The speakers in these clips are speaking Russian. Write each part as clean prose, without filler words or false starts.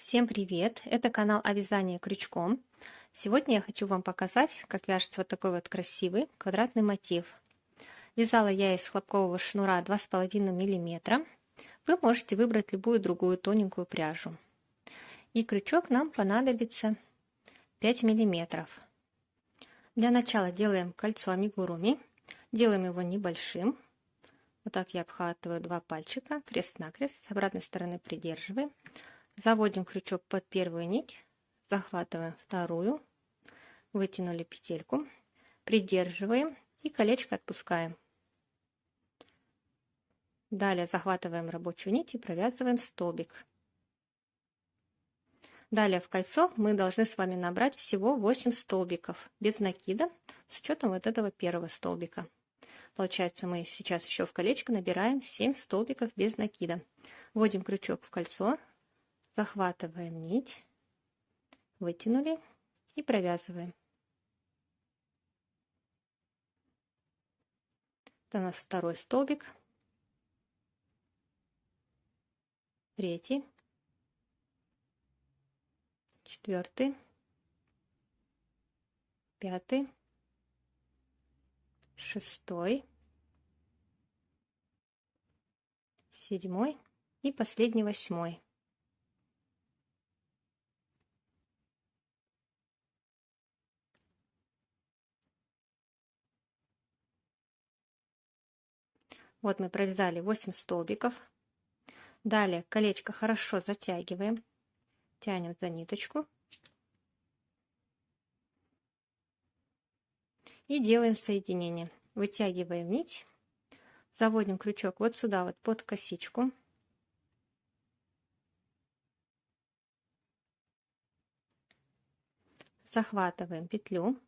Всем привет! Это канал о вязании крючком. Сегодня я хочу вам показать, как вяжется вот такой вот красивый квадратный мотив. Вязала я из хлопкового шнура 2,5 мм. Вы можете выбрать любую другую тоненькую пряжу. И крючок нам понадобится 5 мм. Для начала делаем кольцо амигуруми. Делаем его небольшим. Вот так я обхватываю два пальчика, крест-накрест, с обратной стороны придерживаем. Заводим крючок под первую нить, захватываем вторую, вытянули петельку, придерживаем и колечко отпускаем. Далее захватываем рабочую нить и провязываем столбик. Далее в кольцо мы должны с вами набрать всего 8 столбиков без накида, с учетом вот этого первого столбика. Получается, мы сейчас еще в колечко набираем 7 столбиков без накида. Вводим крючок в кольцо, захватываем нить, вытянули и провязываем. Это у нас второй столбик, третий, четвертый, пятый, шестой, седьмой и последний восьмой. Вот мы провязали 8 столбиков. Далее колечко хорошо затягиваем, тянем за ниточку и делаем соединение. Вытягиваем нить, заводим крючок вот сюда вот под косичку. Захватываем петлю.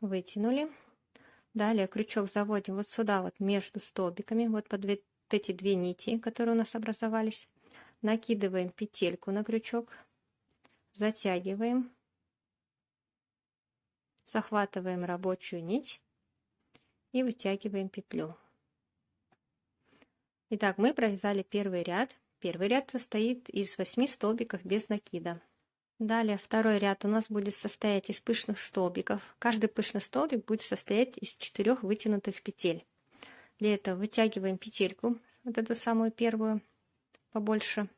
Вытянули. Далее крючок заводим вот сюда вот между столбиками, вот под эти две нити, которые у нас образовались. Накидываем петельку на крючок, затягиваем, захватываем рабочую нить и вытягиваем петлю. Итак, мы провязали первый ряд. Первый ряд состоит из 8 столбиков без накида. Далее второй ряд у нас будет состоять из пышных столбиков. Каждый пышный столбик будет состоять из 4 вытянутых петель. Для этого вытягиваем петельку, вот эту самую первую, побольше.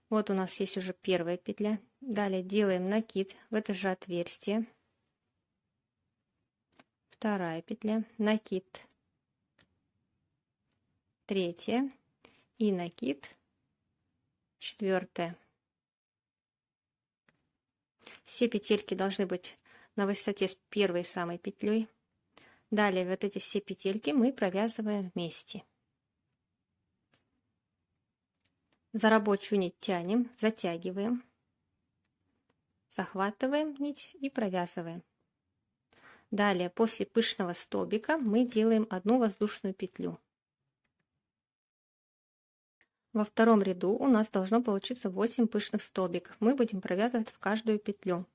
Вот у нас есть уже первая петля. Далее делаем накид в это же отверстие. Вторая петля, накид, третья и накид, четвертая. Все петельки должны быть на высоте с первой самой петлей. Далее вот эти все петельки мы провязываем вместе. За рабочую нить тянем, затягиваем, захватываем нить и провязываем. Далее после пышного столбика мы делаем одну воздушную петлю. Во втором ряду у нас должно получиться 8 пышных столбиков. Мы будем провязывать в каждую петлю.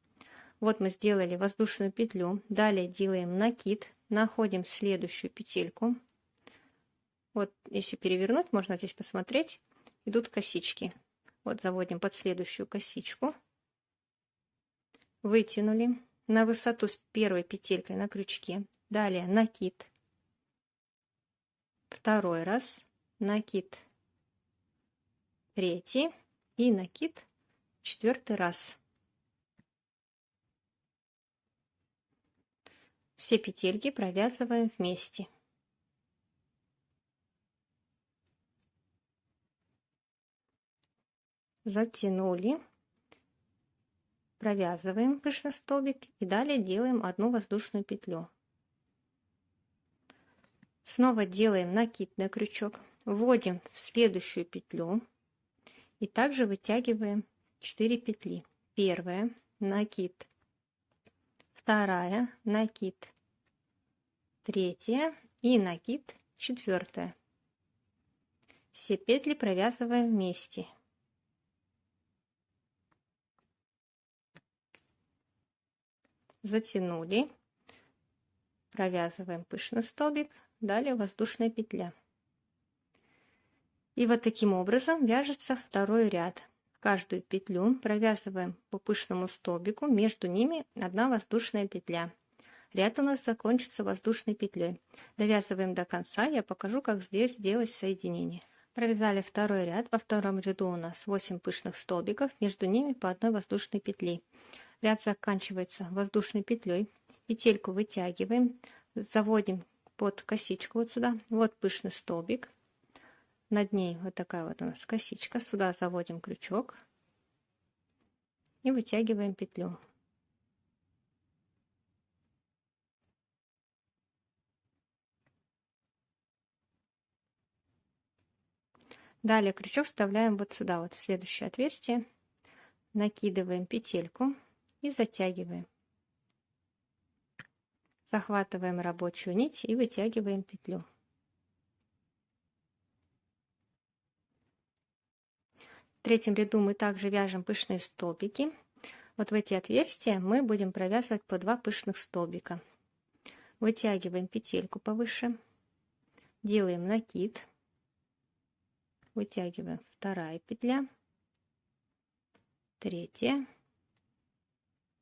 Вот мы сделали воздушную петлю. Далее делаем накид, находим следующую петельку. Вот если перевернуть, можно здесь посмотреть, идут косички. Вот заводим под следующую косичку. Вытянули на высоту с первой петелькой на крючке. Далее накид. Второй раз накид. Третий и накид четвертый раз. Все петельки провязываем вместе. Затянули, провязываем пышный столбик и далее делаем одну воздушную петлю. Снова делаем накид на крючок, вводим в следующую петлю и также вытягиваем 4 петли. Первая, накид, вторая, накид, третья и накид, четвертая. Все петли провязываем вместе. Затянули, провязываем пышный столбик, далее воздушная петля. И вот таким образом вяжется второй ряд. В каждую петлю провязываем по пышному столбику, между ними одна воздушная петля. Ряд у нас закончится воздушной петлей. Довязываем до конца, я покажу, как здесь сделать соединение. Провязали второй ряд, во втором ряду у нас 8 пышных столбиков, между ними по одной воздушной петле. Ряд заканчивается воздушной петлей, петельку вытягиваем, заводим под косичку вот сюда, вот пышный столбик, над ней вот такая вот у нас косичка, сюда заводим крючок и вытягиваем петлю. Далее крючок вставляем вот сюда, вот в следующее отверстие, накидываем петельку и затягиваем. Захватываем рабочую нить и вытягиваем петлю. В третьем ряду мы также вяжем пышные столбики. Вот в эти отверстия мы будем провязывать по 2 пышных столбика. Вытягиваем петельку повыше, делаем накид, вытягиваем вторая петля, третья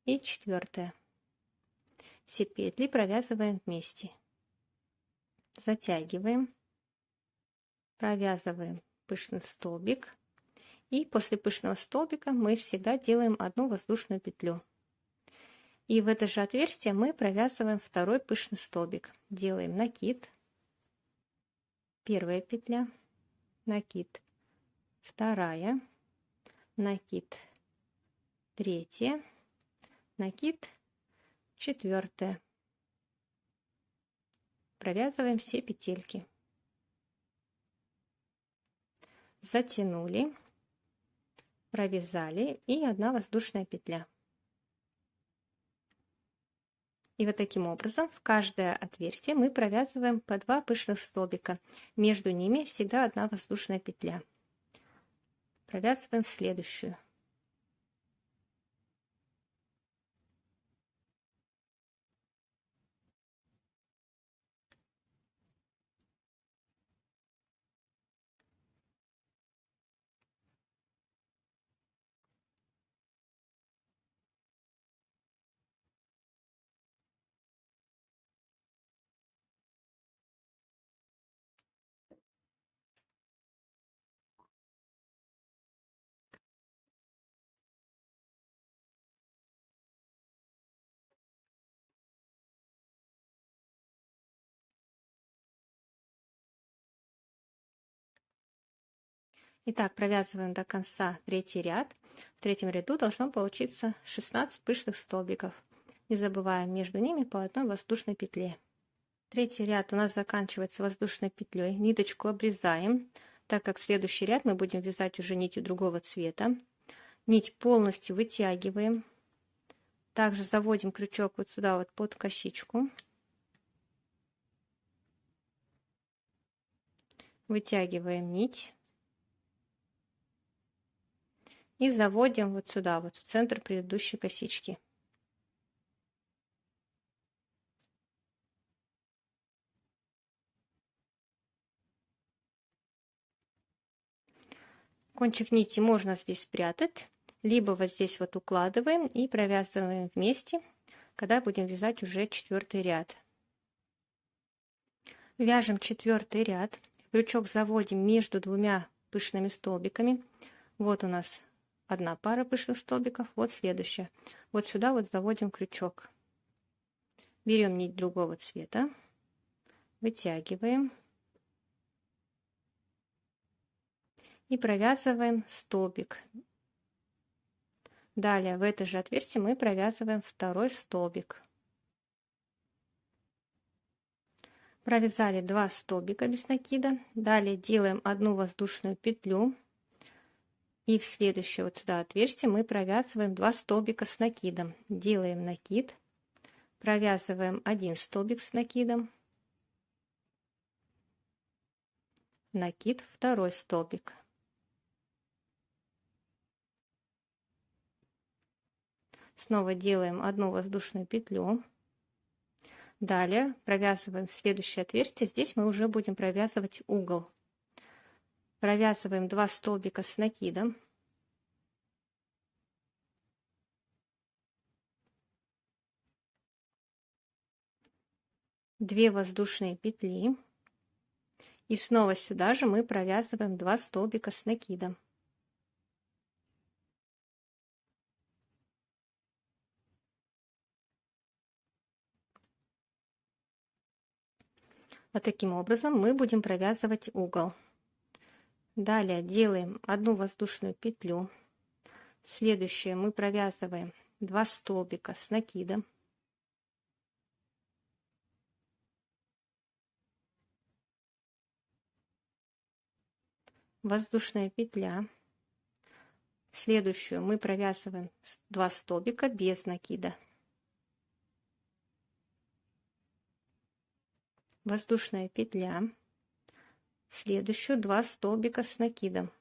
и четвертая. Все петли провязываем вместе. Затягиваем, провязываем пышный столбик. И после пышного столбика мы всегда делаем одну воздушную петлю. И в это же отверстие мы провязываем второй пышный столбик. Делаем накид, первая петля, накид, вторая, накид, третья, накид, четвертая. Провязываем все петельки. Затянули, провязали и одна воздушная петля. И вот таким образом в каждое отверстие мы провязываем по 2 пышных столбика. Между ними всегда одна воздушная петля. Провязываем в следующую. Итак, провязываем до конца третий ряд. В третьем ряду должно получиться 16 пышных столбиков. Не забываем между ними по одной воздушной петле. Третий ряд у нас заканчивается воздушной петлей. Ниточку обрезаем, так как следующий ряд мы будем вязать уже нитью другого цвета. Нить полностью вытягиваем. Также заводим крючок вот сюда вот под косичку. Вытягиваем нить. И заводим вот сюда, вот в центр предыдущей косички. Кончик нити можно здесь спрятать, либо вот здесь вот укладываем и провязываем вместе, когда будем вязать уже четвертый ряд. Вяжем четвертый ряд. Крючок заводим между двумя пышными столбиками. Вот у нас одна пара пышных столбиков, вот следующая. Вот сюда вот заводим крючок. Берем нить другого цвета, вытягиваем и провязываем столбик. Далее в это же отверстие мы провязываем второй столбик. Провязали 2 столбика без накида. Далее делаем одну воздушную петлю. И в следующее вот сюда отверстие мы провязываем 2 столбика с накидом. Делаем накид. Провязываем 1 столбик с накидом. Накид, второй столбик. Снова делаем одну воздушную петлю. Далее провязываем следующее отверстие. Здесь мы уже будем провязывать угол. Провязываем 2 столбика с накидом. Две воздушные петли. И снова сюда же мы провязываем 2 столбика с накидом. Вот таким образом мы будем провязывать угол. Далее делаем одну воздушную петлю. Следующее мы провязываем 2 столбика с накидом. Воздушная петля. Следующую мы провязываем 2 столбика без накида. Воздушная петля. Следующую 2 столбика с накидом.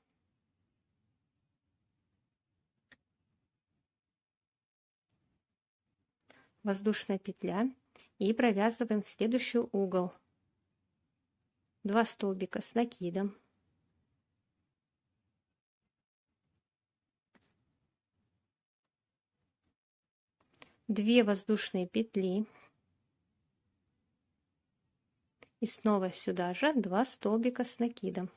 Воздушная петля и провязываем следующий угол. 2 столбика с накидом. Две воздушные петли. И снова сюда же 2 столбика с накидом.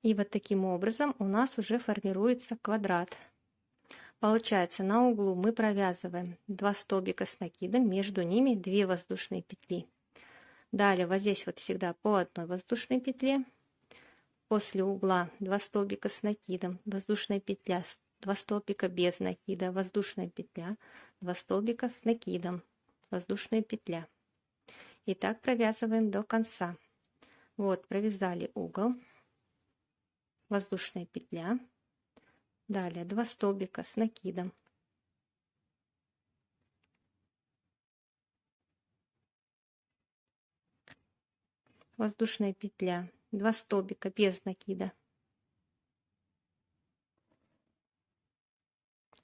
И вот таким образом у нас уже формируется квадрат. Получается, на углу мы провязываем 2 столбика с накидом, между ними 2 воздушные петли. Далее вот здесь вот всегда по одной воздушной петле. После угла 2 столбика с накидом, воздушная петля, 2 столбика без накида, воздушная петля, 2 столбика с накидом, воздушная петля. И так провязываем до конца. Вот, провязали угол, воздушная петля, далее 2 столбика с накидом, воздушная петля, 2 столбика без накида,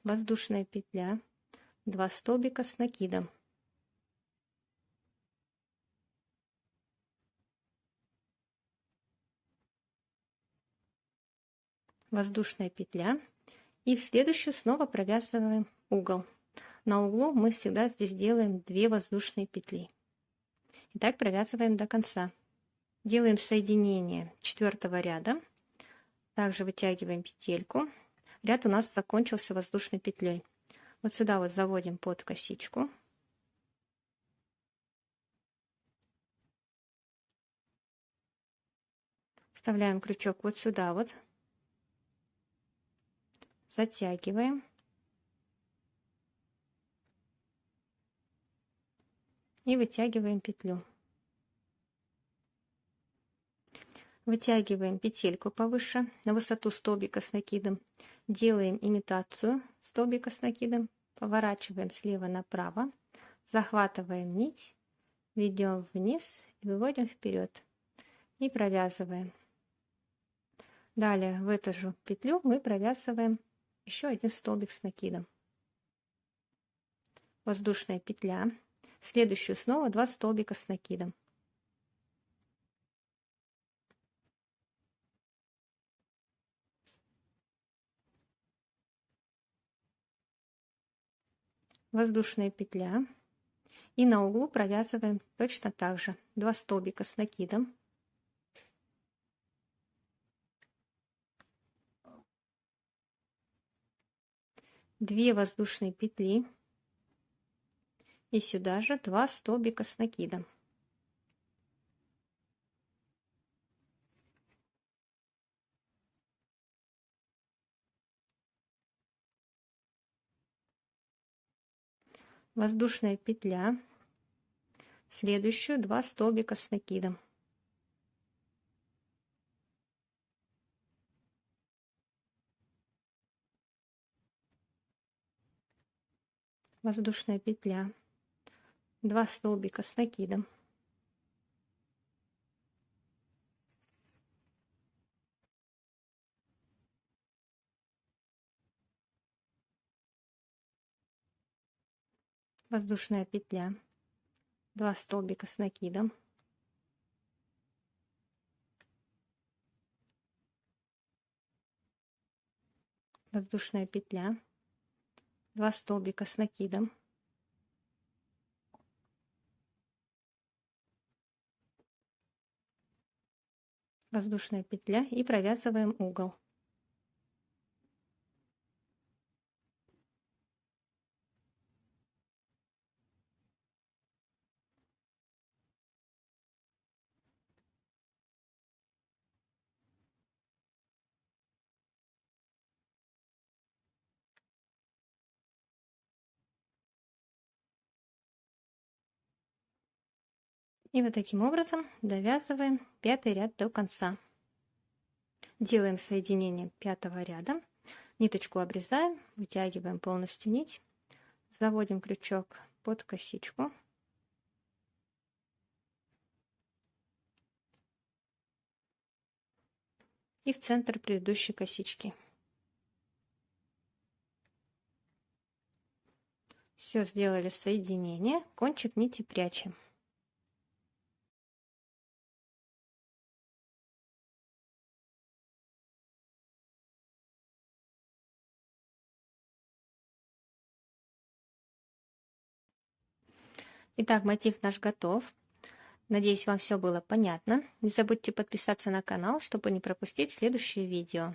воздушная петля, 2 столбика с накидом, воздушная петля, и в следующую снова провязываем угол. На углу мы всегда здесь делаем 2 воздушные петли. И так провязываем до конца. Делаем соединение 4-го ряда. Также вытягиваем петельку. Ряд у нас закончился воздушной петлей. Вот сюда вот заводим под косичку. Вставляем крючок вот сюда вот. Затягиваем. И вытягиваем петлю. Вытягиваем петельку повыше на высоту столбика с накидом. Делаем имитацию столбика с накидом. Поворачиваем слева направо. Захватываем нить. Ведем вниз и выводим вперед. И провязываем. Далее в эту же петлю мы провязываем еще один столбик с накидом. Воздушная петля. Следующую снова 2 столбика с накидом. Воздушная петля. И на углу провязываем точно так же 2 столбика с накидом. Две воздушные петли. И сюда же 2 столбика с накидом. Воздушная петля. В следующую 2 столбика с накидом. Воздушная петля. 2 столбика с накидом. воздушная петля, 2 столбика с накидом, воздушная петля, 2 столбика с накидом, воздушная петля и провязываем угол. И вот таким образом довязываем 5-й ряд до конца. Делаем соединение 5-го ряда, ниточку обрезаем, вытягиваем полностью нить, заводим крючок под косичку. И в центр предыдущей косички. Все, сделали соединение, кончик нити прячем. Итак, мотив наш готов. Надеюсь, вам все было понятно. Не забудьте подписаться на канал, чтобы не пропустить следующие видео.